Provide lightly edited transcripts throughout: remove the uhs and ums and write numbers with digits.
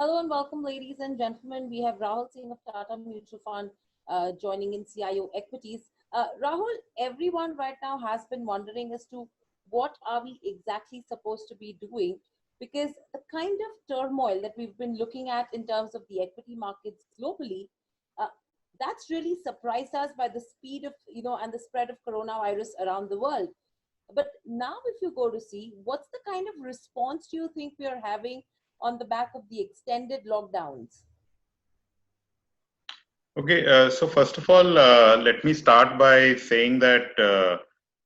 Hello and welcome, ladies and gentlemen. We have Rahul Singh of Tata Mutual Fund joining in CIO Equities. Rahul, everyone right now has been wondering as to what are we exactly supposed to be doing, because the kind of turmoil that we've been looking at in terms of the equity markets globally, uh, that's really surprised us by the speed of, and the spread of coronavirus around the world. But now, if you go to see, what's the kind of response do you think we are having on the back of the extended lockdowns? Okay, so first of all, let me start by saying that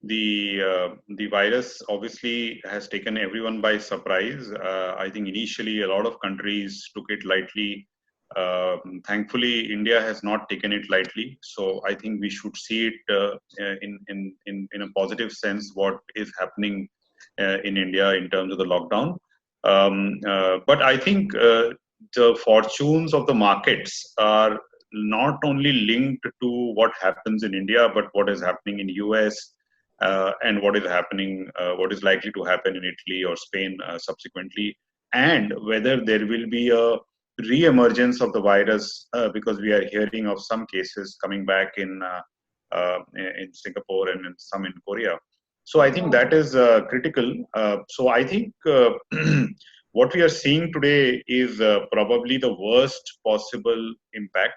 the virus obviously has taken everyone by surprise. I think initially a lot of countries took it lightly. Thankfully, India has not taken it lightly. So I think we should see it in a positive sense what is happening in India in terms of the lockdown. But I think the fortunes of the markets are not only linked to what happens in India, but what is happening in US and what is likely to happen in Italy or Spain subsequently, and whether there will be a re-emergence of the virus because we are hearing of some cases coming back in Singapore and some in Korea. So I think that is critical. So I think what we are seeing today is probably the worst possible impact.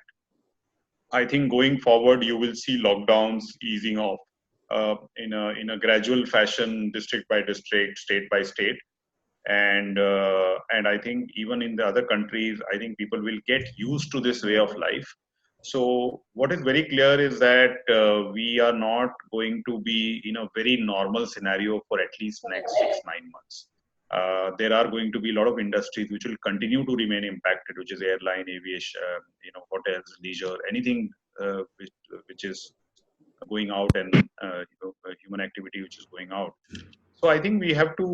I think going forward, you will see lockdowns easing off in a gradual fashion, district by district, state by state, and I think even in the other countries, I think people will get used to this way of life. So what is very clear is that we are not going to be in a very normal scenario for at least next 6-9 months. There are going to be a lot of industries which will continue to remain impacted, which is airline, aviation, hotels, leisure, anything which is going out, and human activity which is going out. So I think we have to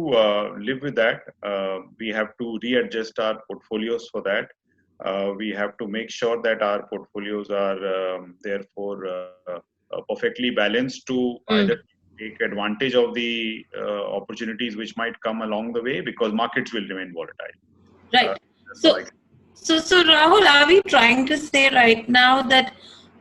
live with that. We have to readjust our portfolios for that. We have to make sure that our portfolios are therefore perfectly balanced to either take advantage of the opportunities which might come along the way, because markets will remain volatile. Right. So Rahul, are we trying to say right now that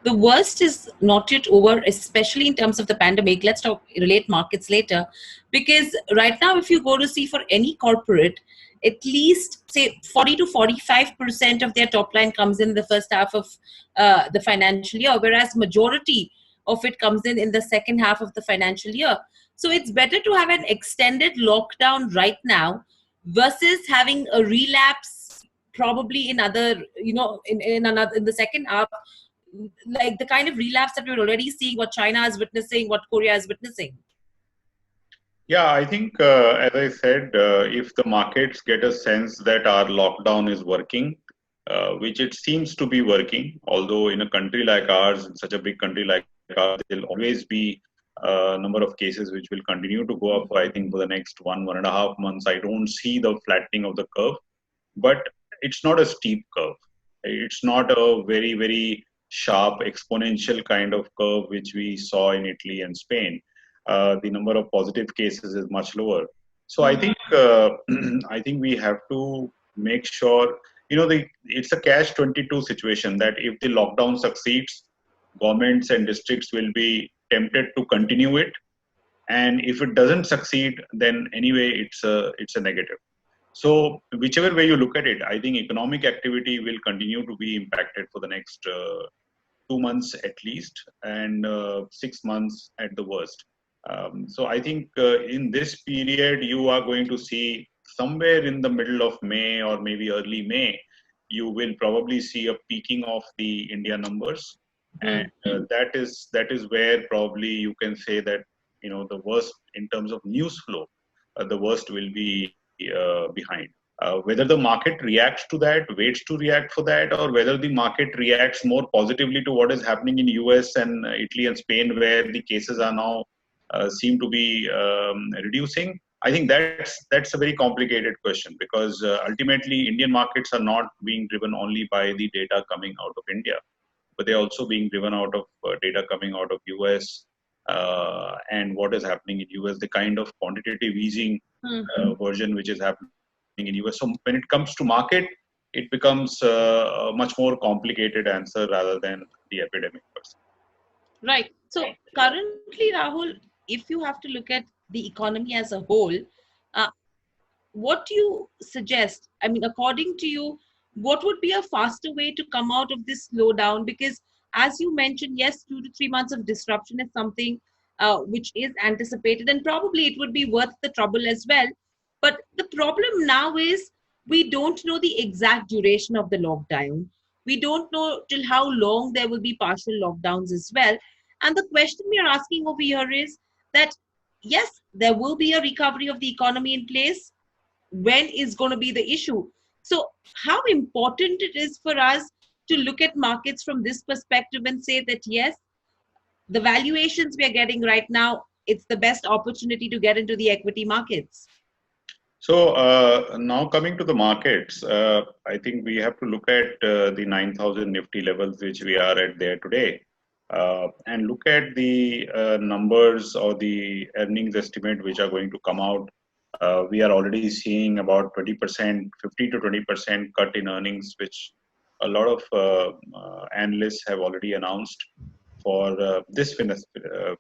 the worst is not yet over, especially in terms of the pandemic? Let's relate markets later, because right now, if you go to see for any corporate, at least say 40 to 45% of their top line comes in the first half of the financial year, whereas majority of it comes in the second half of the financial year. So it's better to have an extended lockdown right now versus having a relapse probably in other, in the second half, like the kind of relapse that we're already seeing, what China is witnessing, what Korea is witnessing. Yeah, I think, as I said, if the markets get a sense that our lockdown is working, which it seems to be working, although in a country like ours, in such a big country like ours, there will always be a number of cases which will continue to go up. I think for the next 1.5 months, I don't see the flattening of the curve, but it's not a steep curve. It's not a very, very sharp exponential kind of curve which we saw in Italy and Spain. The number of positive cases is much lower. So I think I think we have to make sure, it's a catch-22 situation, that if the lockdown succeeds, governments and districts will be tempted to continue it, and if it doesn't succeed, then anyway it's a negative. So whichever way you look at it, I think economic activity will continue to be impacted for the next 2 months at least, and 6 months at the worst. So I think in this period, you are going to see somewhere in the middle of May or maybe early May, you will probably see a peaking of the India numbers. And that is where probably you can say that, the worst in terms of news flow, the worst will be behind. Whether the market reacts to that, waits to react for that, or whether the market reacts more positively to what is happening in US and Italy and Spain, where the cases are now seem to be reducing. I think that's a very complicated question, because ultimately Indian markets are not being driven only by the data coming out of India, but they're also being driven out of data coming out of US and what is happening in US, the kind of quantitative easing version which is happening in US. So when it comes to market, it becomes a much more complicated answer rather than the epidemic person. Right. So currently, Rahul, if you have to look at the economy as a whole, uh, what do you suggest? I mean, according to you, what would be a faster way to come out of this slowdown? Because as you mentioned, yes, 2 to 3 months of disruption is something which is anticipated, and probably it would be worth the trouble as well. But the problem now is we don't know the exact duration of the lockdown. We don't know till how long there will be partial lockdowns as well. And the question we are asking over here is that yes, there will be a recovery of the economy in place. When is going to be the issue? So how important it is for us to look at markets from this perspective and say that yes, the valuations we are getting right now, it's the best opportunity to get into the equity markets. So now coming to the markets, I think we have to look at the 9,000 Nifty levels which we are at there today, and look at the numbers or the earnings estimate which are going to come out. We are already seeing about 20%, 50 to 20% cut in earnings, which a lot of analysts have already announced for this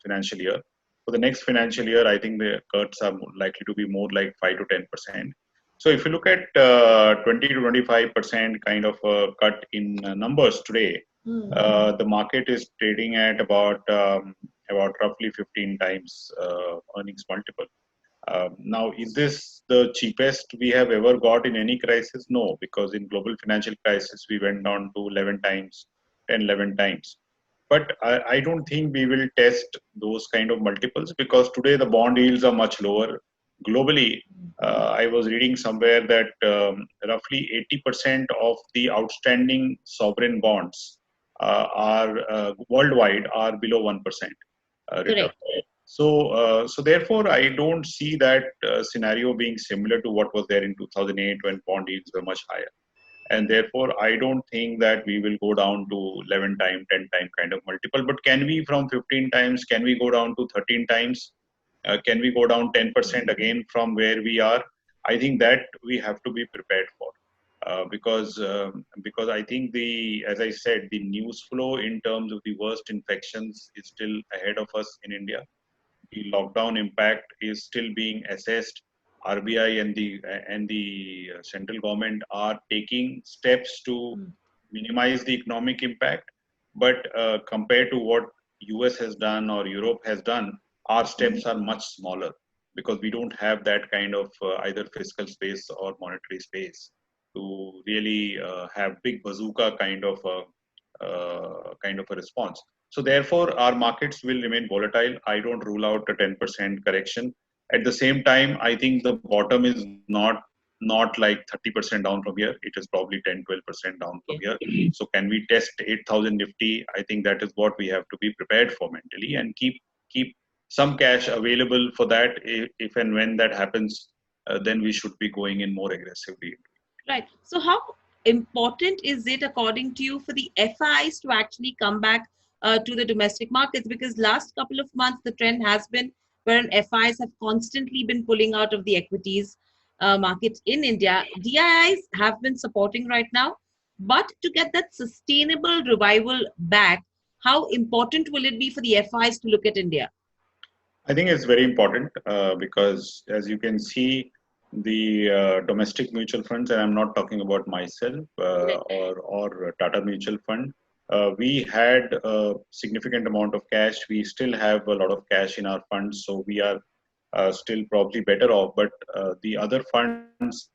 financial year. For the next financial year, I think the cuts are likely to be more like 5 to 10%. So if you look at 20 to 25% kind of a cut in numbers today, the market is trading at about roughly 15 times earnings multiple. Now, is this the cheapest we have ever got in any crisis? No, because in global financial crisis, we went down to 11 times, 10, 11 times. But I don't think we will test those kind of multiples because today the bond yields are much lower. Globally, I was reading somewhere that roughly 80% of the outstanding sovereign bonds are worldwide are below 1% return. So therefore, I don't see that scenario being similar to what was there in 2008 when bond yields were much higher. And therefore, I don't think that we will go down to 11 time, 10 time kind of multiple. But can we from 15 times, can we go down to 13 times? Can we go down 10% again from where we are? I think that we have to be prepared for. Because I think as I said, the news flow in terms of the worst infections is still ahead of us in India. The lockdown impact is still being assessed. RBI and the central government are taking steps to minimize the economic impact, but compared to what US has done or Europe has done, our steps are much smaller because we don't have that kind of either fiscal space or monetary space to really have big bazooka kind of a response. So therefore, our markets will remain volatile. I don't rule out a 10% correction. At the same time, I think the bottom is not like 30% down from here. It is probably 10-12% down from here. So can we test 8,000 Nifty? I think that is what we have to be prepared for mentally and keep some cash available for that. If and when that happens, then we should be going in more aggressively. Right. So how important is it, according to you, for the FIIs to actually come back to the domestic markets? Because last couple of months, the trend has been where FIIs have constantly been pulling out of the equities market in India. DIIs have been supporting right now, but to get that sustainable revival back, how important will it be for the FIIs to look at India? I think it's very important because, as you can see, the domestic mutual funds, and I'm not talking about myself or Tata Mutual Fund, we had a significant amount of cash. We still have a lot of cash in our funds, so we are still probably better off. But the other funds,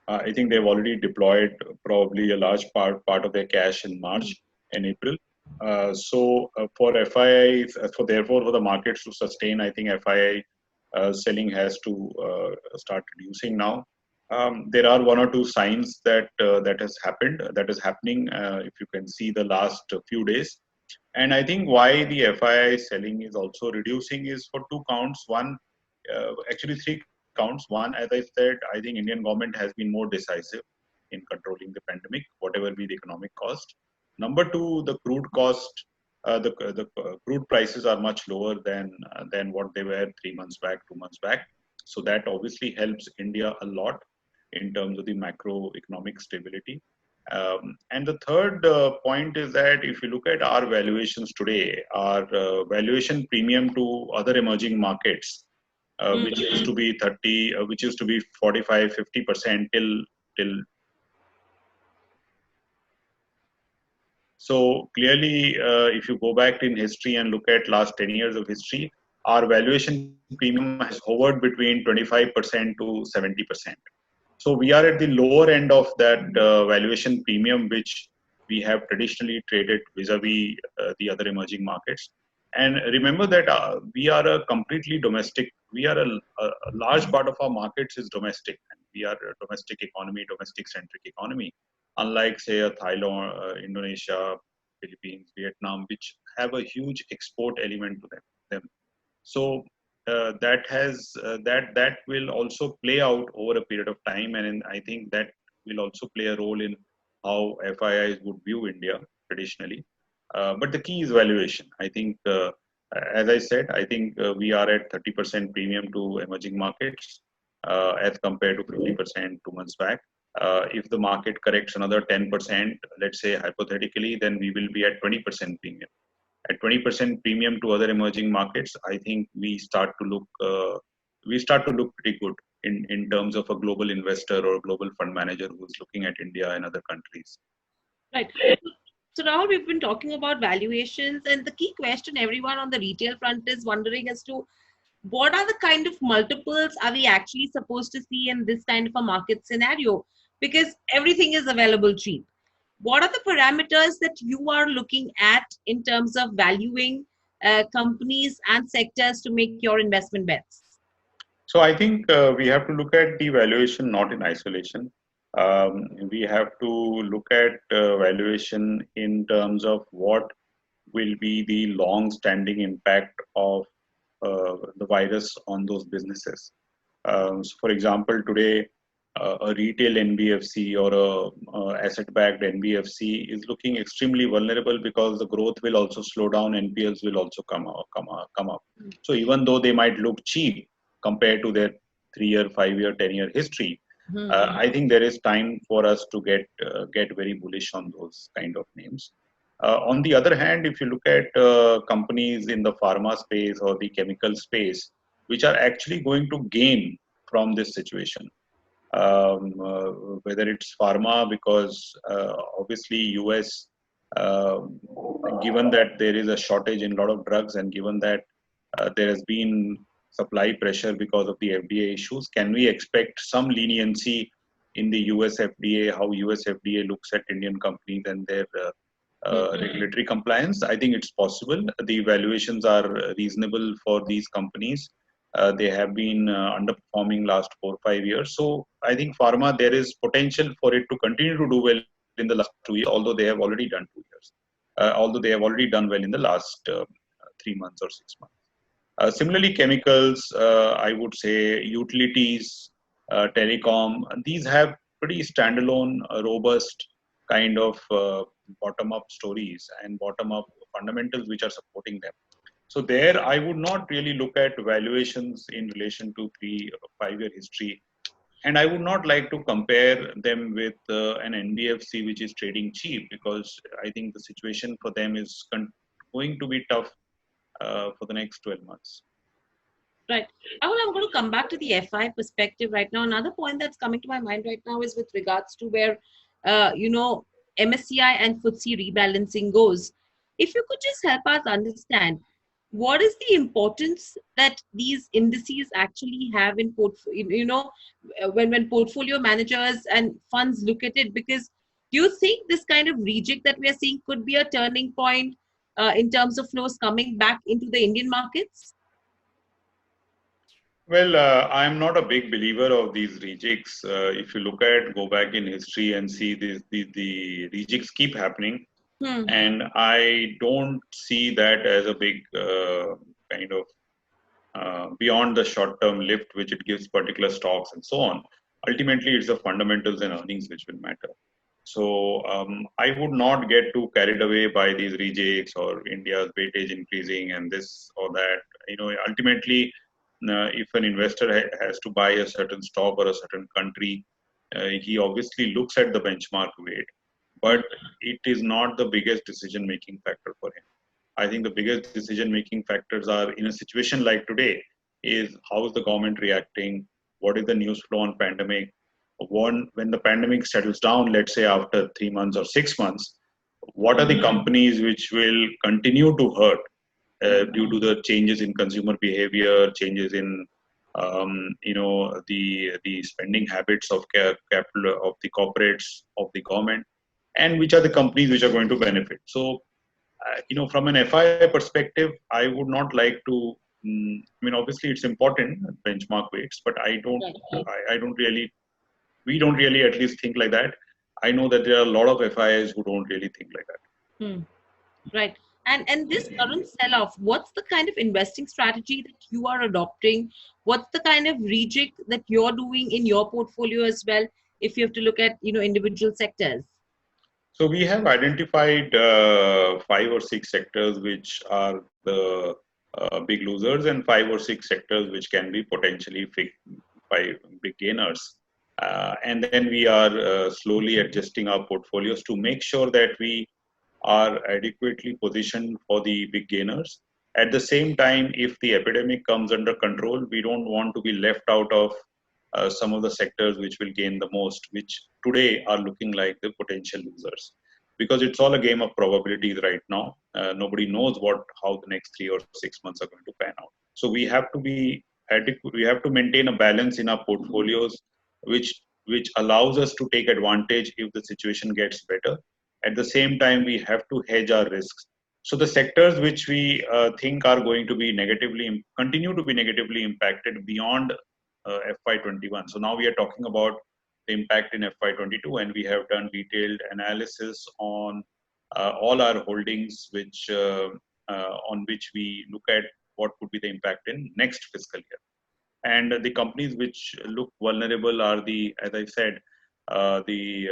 I think they've already deployed probably a large part of their cash in March and April. For FII, therefore for the markets to sustain, I think FII selling has to start reducing now. There are one or two signs that that is happening. If you can see the last few days, and I think why the FII selling is also reducing is for two counts. One, actually three counts. One, as I said, I think Indian government has been more decisive in controlling the pandemic, whatever be the economic cost. Number two, the crude cost, the crude prices are much lower than what they were 3 months back, 2 months back. So that obviously helps India a lot in terms of the macroeconomic stability. And the third point is that if you look at our valuations today, our valuation premium to other emerging markets, which used to be 30, which used to be 45, 50% till. So clearly, if you go back in history and look at last 10 years of history, our valuation premium has hovered between 25% to 70%. So we are at the lower end of that valuation premium, which we have traditionally traded vis-a-vis the other emerging markets. And remember that we are a completely domestic, we are a large part of our markets is domestic. And we are a domestic economy, domestic centric economy, unlike say a Thailand, Indonesia, Philippines, Vietnam, which have a huge export element to them. So that will also play out over a period of time, and I think that will also play a role in how FIIs would view India traditionally. But the key is valuation. I think, as I said, I think we are at 30% premium to emerging markets as compared to 50% 2 months back. If the market corrects another 10%, let's say hypothetically, then we will be at 20% premium. At 20% premium to other emerging markets, I think we start to look pretty good in terms of a global investor or global fund manager who's looking at India and other countries. Right. So Rahul, we've been talking about valuations, and the key question everyone on the retail front is wondering as to what are the kind of multiples are we actually supposed to see in this kind of a market scenario? Because everything is available cheap. What are the parameters that you are looking at in terms of valuing companies and sectors to make your investment bets? So I think we have to look at the valuation not in isolation. We have to look at valuation in terms of what will be the long-standing impact of the virus on those businesses. So for example, today, a retail NBFC or a asset-backed NBFC is looking extremely vulnerable because the growth will also slow down, NPLs will also come up. So even though they might look cheap compared to their 3-year, 5-year, 10-year history, I think there is time for us to get very bullish on those kind of names. On the other hand, if you look at companies in the pharma space or the chemical space, which are actually going to gain from this situation, whether it's pharma, because obviously US, given that there is a shortage in a lot of drugs and given that there has been supply pressure because of the FDA issues, can we expect some leniency in the US FDA, how US FDA looks at Indian companies and their regulatory compliance? I think it's possible. The valuations are reasonable for these companies. They have been underperforming last 4 or 5 years. So I think pharma, there is potential for it to continue to do well in the last 2 years, although they have already done 2 years. Although they have already done well in the last 3 months or 6 months. Similarly, chemicals, I would say utilities, telecom, these have pretty standalone, robust kind of bottom-up stories and bottom-up fundamentals which are supporting them. So there, I would not really look at valuations in relation to 3 or 5-year history. And I would not like to compare them with an NBFC which is trading cheap, because I think the situation for them is going to be tough for the next 12 months. Right. I'm going to come back to the FI perspective right now. Another point that's coming to my mind right now is with regards to where, MSCI and FTSE rebalancing goes. If you could just help us understand, what is the importance that these indices actually have in portfolio, when portfolio managers and funds look at it? Because do you think this kind of rejig that we are seeing could be a turning point in terms of flows coming back into the Indian markets? Well, I'm not a big believer of these rejigs. If you go back in history and see the rejigs keep happening. And I don't see that as a big kind of beyond the short-term lift which it gives particular stocks and so on. Ultimately, it's the fundamentals and earnings which will matter. So I would not get too carried away by these rejigs or India's weightage increasing and this or that. Ultimately, if an investor has to buy a certain stock or a certain country, he obviously looks at the benchmark weight. but it is not the biggest decision-making factor for him. I think the biggest decision-making factors are in a situation like today is how is the government reacting? What is the news flow on pandemic? When the pandemic settles down, let's say after 3 months or 6 months, what are the companies which will continue to hurt due to the changes in consumer behavior, changes in the spending habits of capital of the corporates, of the government, and which are the companies which are going to benefit. So from an FII perspective, I would not like to. Obviously, it's important benchmark weights, but I don't. I don't really. We don't really at least think like that. I know that there are a lot of FIIs who don't really think like that. Right. And this current sell-off, what's the kind of investing strategy that you are adopting? What's the kind of rejig that you're doing in your portfolio as well, if you have to look at individual sectors? So we have identified 5 or 6 sectors which are the big losers, and 5 or 6 sectors which can be potentially big gainers. And then we are slowly adjusting our portfolios to make sure that we are adequately positioned for the big gainers. At the same time, if the epidemic comes under control, we don't want to be left out of some of the sectors which will gain the most, which today are looking like the potential losers. Because it's all a game of probabilities right now. Nobody knows how the next 3 or 6 months are going to pan out. So we have to be adequate. We have to maintain a balance in our portfolios, which allows us to take advantage if the situation gets better. At the same time, we have to hedge our risks. So the sectors which we think are going to be continue to be negatively impacted beyond FY21. So now we are talking about the impact in FY22, and we have done detailed analysis on all our holdings, on which we look at what could be the impact in next fiscal year. And the companies which look vulnerable are as I said, the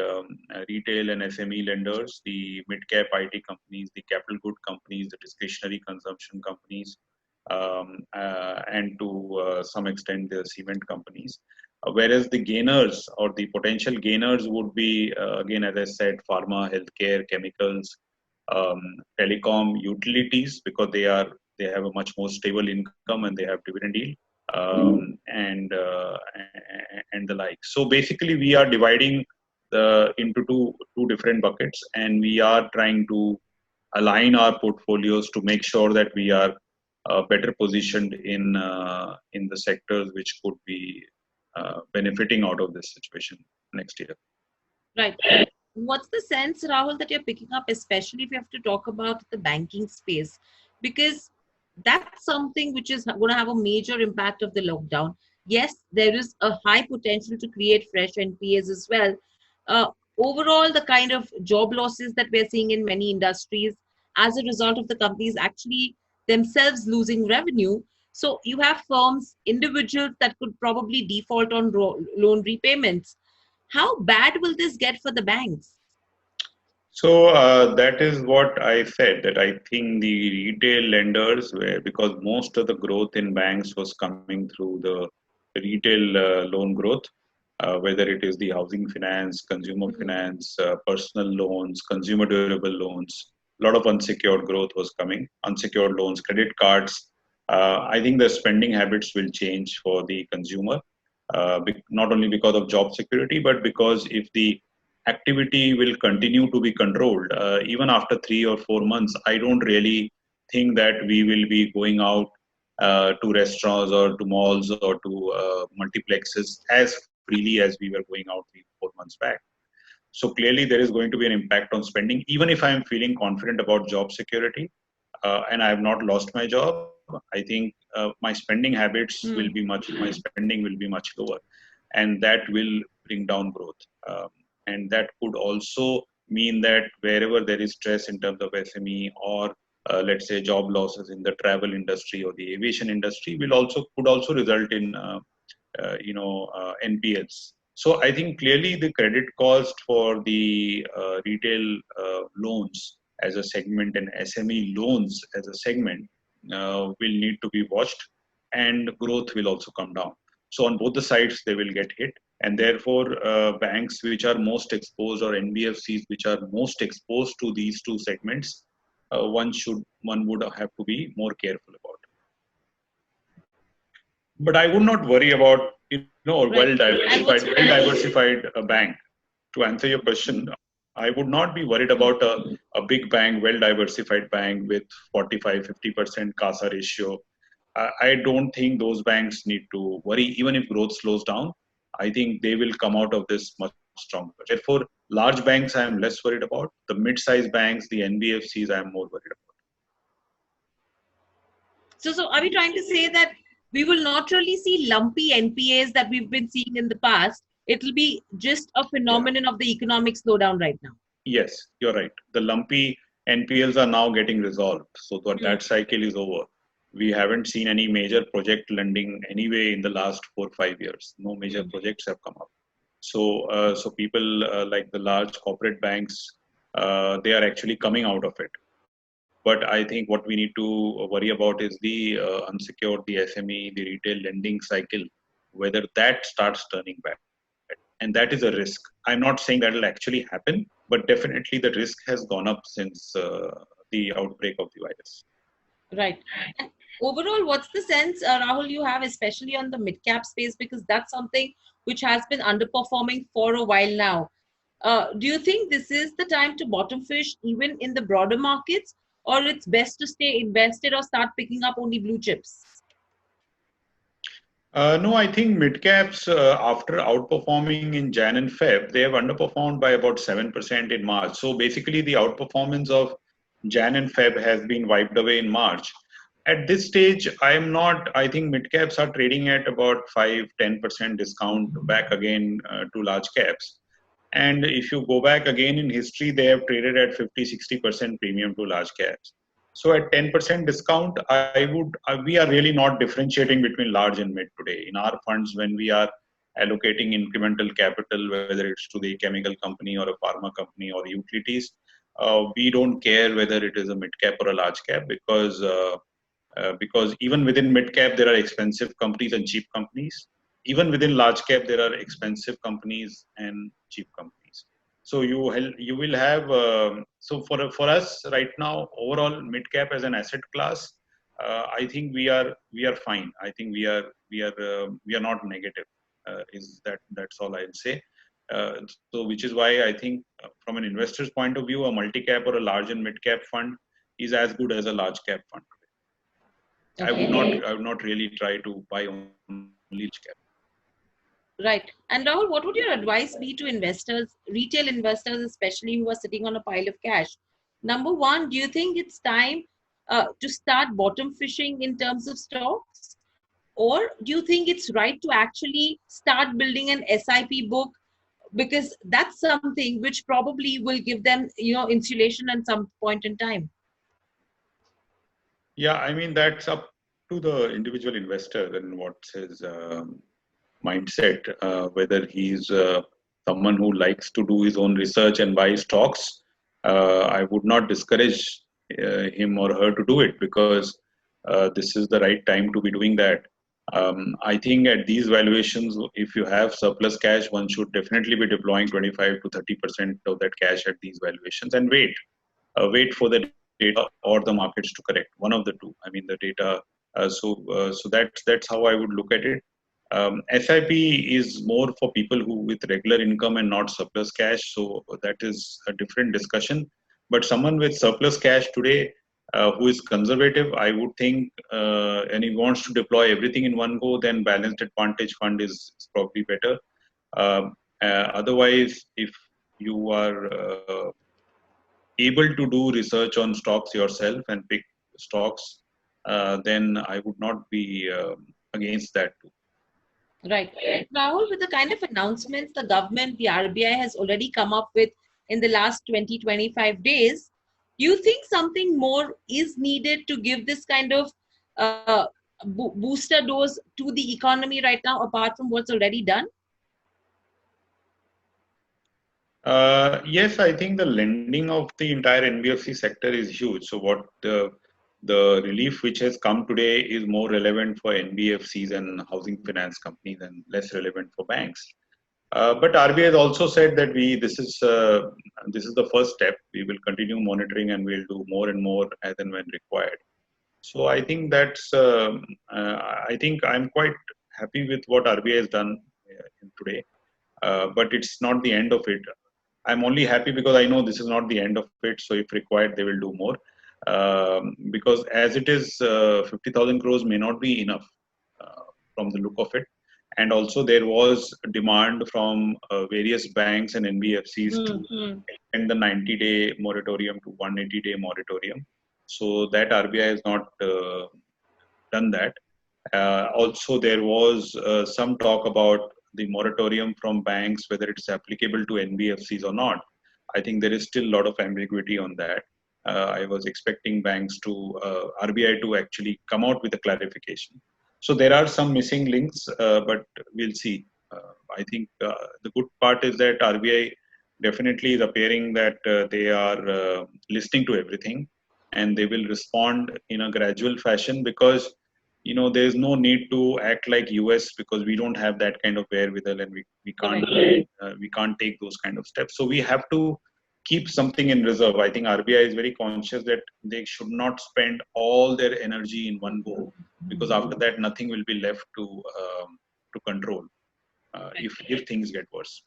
retail and SME lenders, the mid-cap IT companies, the capital good companies, the discretionary consumption companies, and to some extent the cement companies. Whereas the gainers or the potential gainers would be, again, as I said, pharma, healthcare, chemicals, telecom, utilities, because they have a much more stable income and they have dividend yield. And the like. So basically, we are dividing into two different buckets, and we are trying to align our portfolios to make sure that we are better positioned in the sectors which could be benefiting out of this situation next year. Right. What's the sense, Rahul, that you're picking up, especially if you have to talk about the banking space? Because that's something which is going to have a major impact of the lockdown. Yes, there is a high potential to create fresh NPAs as well. Overall, the kind of job losses that we're seeing in many industries as a result of the companies actually themselves losing revenue. So you have firms, individuals that could probably default on loan repayments. How bad will this get for the banks? So that is what I said, that I think the retail lenders because most of the growth in banks was coming through the retail loan growth, whether it is the housing finance, consumer finance, personal loans, consumer durable loans. A lot of unsecured growth was coming, unsecured loans, credit cards. I think the spending habits will change for the consumer, not only because of job security, but because if the activity will continue to be controlled even after 3 or 4 months, I don't really think that we will be going out to restaurants or to malls or to multiplexes as freely as we were going out 3 or 4 months back. So clearly there is going to be an impact on spending, even if I am feeling confident about job security and I have not lost my job. I think my spending habits my spending will be much lower, and that will bring down growth. And that could also mean that wherever there is stress in terms of SME or let's say job losses in the travel industry or the aviation industry could also result in NPLs. So I think clearly the credit cost for the retail loans as a segment and SME loans as a segment will need to be watched, and growth will also come down. So on both the sides, they will get hit. And therefore, banks which are most exposed, or NBFCs which are most exposed to these two segments, one would have to be more careful about. But I would not worry about a well-diversified bank. To answer your question, I would not be worried about a big bank, well-diversified bank with 45-50% CASA ratio. I don't think those banks need to worry, even if growth slows down. I think they will come out of this much stronger. Therefore, large banks I am less worried about. The mid-sized banks, the NBFCs, I am more worried about. So are we trying to say that we will not really see lumpy NPAs that we've been seeing in the past? It will be just a phenomenon of the economic slowdown right now. Yes, you're right. The lumpy NPLs are now getting resolved. So that cycle is over. We haven't seen any major project lending anyway in the last 4 or 5 years. No major projects have come up. So people like the large corporate banks, they are actually coming out of it. But I think what we need to worry about is the unsecured, the SME, the retail lending cycle, whether that starts turning back. And that is a risk. I'm not saying that will actually happen, but definitely the risk has gone up since the outbreak of the virus. Right. And overall, what's the sense, Rahul, you have, especially on the mid-cap space, because that's something which has been underperforming for a while now. Do you think this is the time to bottom fish even in the broader markets, or it's best to stay invested or start picking up only blue chips? No, I think mid-caps, after outperforming in Jan and Feb, they have underperformed by about 7% in March. So basically, the outperformance of Jan and Feb has been wiped away in March. At this stage, I think mid-caps are trading at about 5-10% discount back again to large caps. And if you go back again in history, they have traded at 50-60% premium to large caps. So at 10% discount, we are really not differentiating between large and mid today. In our funds, when we are allocating incremental capital, whether it's to the chemical company or a pharma company or utilities, we don't care whether it is a mid cap or a large cap, because even within mid cap, there are expensive companies and cheap companies. Even within large cap, there are expensive companies and cheap companies. So you will have for us right now, overall mid cap as an asset class, I think we are fine. I think we are not negative. That's all I'll say. So which is why I think from an investor's point of view, a multi cap or a large and mid cap fund is as good as a large cap fund. Okay. I would not really try to buy only large cap. Right. And Rahul, what would your advice be to investors, retail investors, especially who are sitting on a pile of cash? Number one, do you think it's time to start bottom fishing in terms of stocks? Or do you think it's right to actually start building an SIP book? Because that's something which probably will give them, insulation at some point in time. Yeah, I mean, that's up to the individual investor and what's his mindset, whether he's someone who likes to do his own research and buy stocks. I would not discourage him or her to do it, because this is the right time to be doing that. I think at these valuations, if you have surplus cash, one should definitely be deploying 25 to 30% of that cash at these valuations and wait for the data or the markets to correct. One of the two. I mean, the data. So that's how I would look at it. SIP is more for people who with regular income and not surplus cash. So that is a different discussion. But someone with surplus cash today, who is conservative, I would think, and he wants to deploy everything in one go, then balanced advantage fund is probably better. Otherwise, if you are able to do research on stocks yourself and pick stocks, then I would not be against that too. Right. Rahul, with the kind of announcements the government, the RBI has already come up with in the last 20-25 days, do you think something more is needed to give this kind of booster dose to the economy right now, apart from what's already done? Yes, I think the lending of the entire NBFC sector is huge. So what the relief which has come today is more relevant for NBFCs and housing finance companies and less relevant for banks. But RBI has also said that this is the first step. We will continue monitoring and we'll do more and more as and when required. So I think I think I'm quite happy with what RBI has done today. But it's not the end of it. I'm only happy because I know this is not the end of it. So if required, they will do more. Because as it is, 50,000 crores may not be enough from the look of it. And also there was demand from various banks and NBFCs to extend the 90-day moratorium to 180-day moratorium. So that RBI has not done that. Also, there was some talk about the moratorium from banks, whether it's applicable to NBFCs or not. I think there is still a lot of ambiguity on that. I was expecting RBI to actually come out with a clarification. So there are some missing links, but we'll see. I think the good part is that RBI definitely is appearing that they are listening to everything and they will respond in a gradual fashion because there's no need to act like US because we don't have that kind of wherewithal and we can't take those kind of steps. So we have to keep something in reserve. I think RBI is very conscious that they should not spend all their energy in one go because after that nothing will be left to control if things get worse.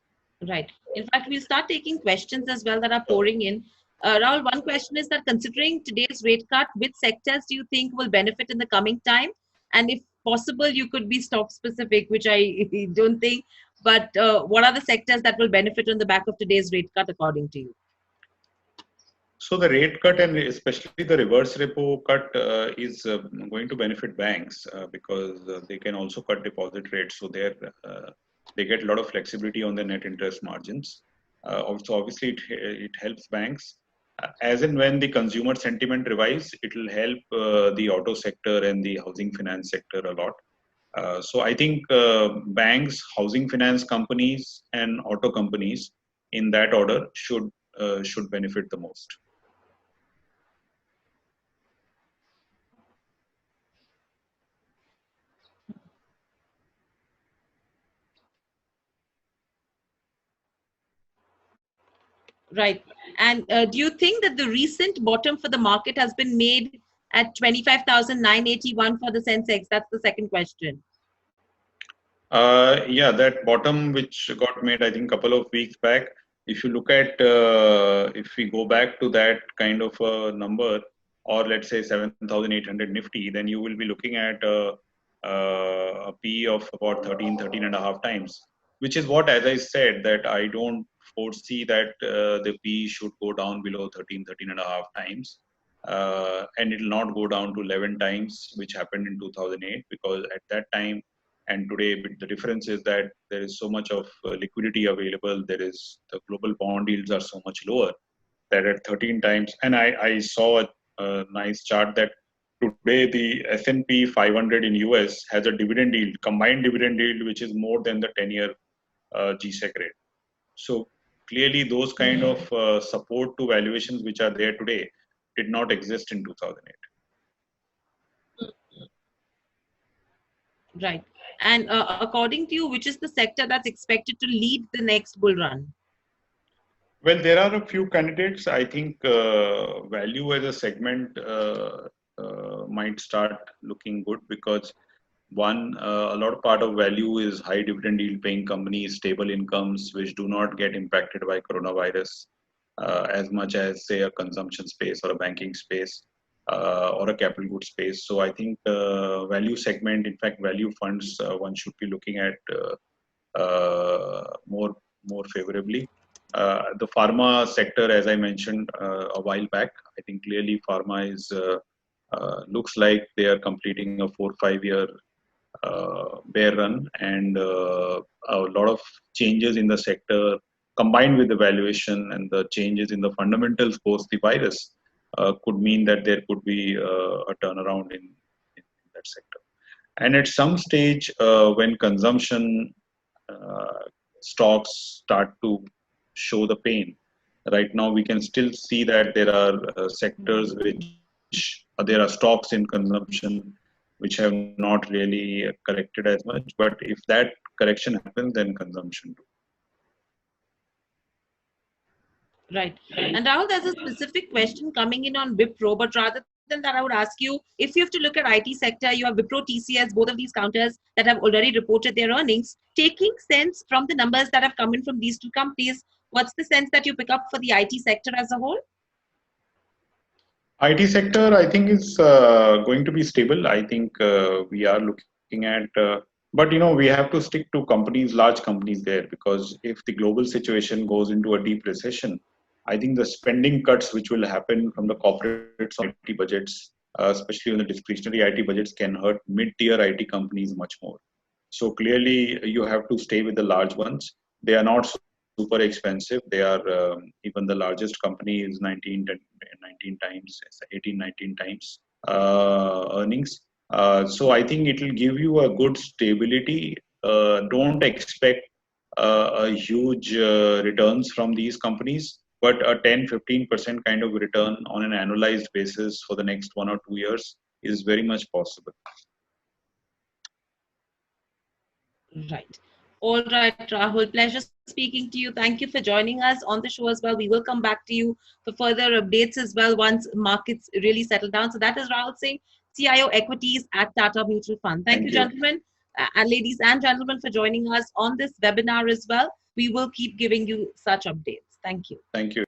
Right. In fact, we'll start taking questions as well that are pouring in. Rahul, one question is that considering today's rate cut, which sectors do you think will benefit in the coming time? And if possible, you could be stock specific, which I don't think. But what are the sectors that will benefit on the back of today's rate cut, according to you? So the rate cut and especially the reverse repo cut is going to benefit banks because they can also cut deposit rates. So they get a lot of flexibility on their net interest margins. Also, obviously, it helps banks. As and when the consumer sentiment revives, it will help the auto sector and the housing finance sector a lot. So I think banks, housing finance companies, and auto companies, in that order, should benefit the most. Right. And do you think that the recent bottom for the market has been made at 25,981 for the Sensex? That's the second question. Yeah, that bottom which got made, I think, a couple of weeks back. If you look at, if we go back to that kind of a number, or let's say 7,800 Nifty, then you will be looking at a P of about 13 and a half times, which is what, as I said, that I don't foresee that the P should go down below 13 and a half times. And it will not go down to 11 times, which happened in 2008, because at that time, and today, the difference is that there is so much of liquidity available. The global bond yields are so much lower that at 13 times. And I saw a nice chart that today the S&P 500 in US has a dividend yield, combined dividend yield, which is more than the 10-year G-Sec rate. So clearly, those kind of support to valuations which are there today did not exist in 2008. Right. And according to you, which is the sector that's expected to lead the next bull run? Well, there are a few candidates. I think value as a segment might start looking good because a lot of part of value is high dividend yield paying companies, stable incomes, which do not get impacted by coronavirus as much as, say, a consumption space or a banking space or a capital goods space. So I think value segment, in fact, value funds, one should be looking at more favorably. The pharma sector, as I mentioned a while back, I think clearly pharma looks like they are completing a 4-5 year bear run, and a lot of changes in the sector combined with the valuation and the changes in the fundamentals post the virus could mean that there could be a turnaround in that sector. And at some stage, when consumption stocks start to show the pain, right now we can still see that there are sectors there are stocks in consumption which have not really corrected as much. But if that correction happens, then consumption too. Right. And Rahul, there's a specific question coming in on Wipro, but rather than that, I would ask you, if you have to look at IT sector, you have Wipro, TCS, both of these counters that have already reported their earnings. Taking sense from the numbers that have come in from these two companies, what's the sense that you pick up for the IT sector as a whole? IT sector, I think, is going to be stable. I think we are looking at, but we have to stick to companies, large companies there, because if the global situation goes into a deep recession, I think the spending cuts which will happen from the corporates on IT budgets, especially on the discretionary IT budgets, can hurt mid-tier IT companies much more. So clearly, you have to stay with the large ones. They are not super expensive. They are even the largest company is 19 times, 18, 19 times earnings. So I think it will give you a good stability. Don't expect a huge returns from these companies, but a 10-15% kind of return on an annualized basis for the next 1 or 2 years is very much possible. Right. All right, Rahul. Pleasure speaking to you. Thank you for joining us on the show as well. We will come back to you for further updates as well once markets really settle down. So that is Rahul Singh, CIO Equities at Tata Mutual Fund. Thank you, Thank you. gentlemen, and ladies and gentlemen, for joining us on this webinar as well. We will keep giving you such updates. Thank you. Thank you.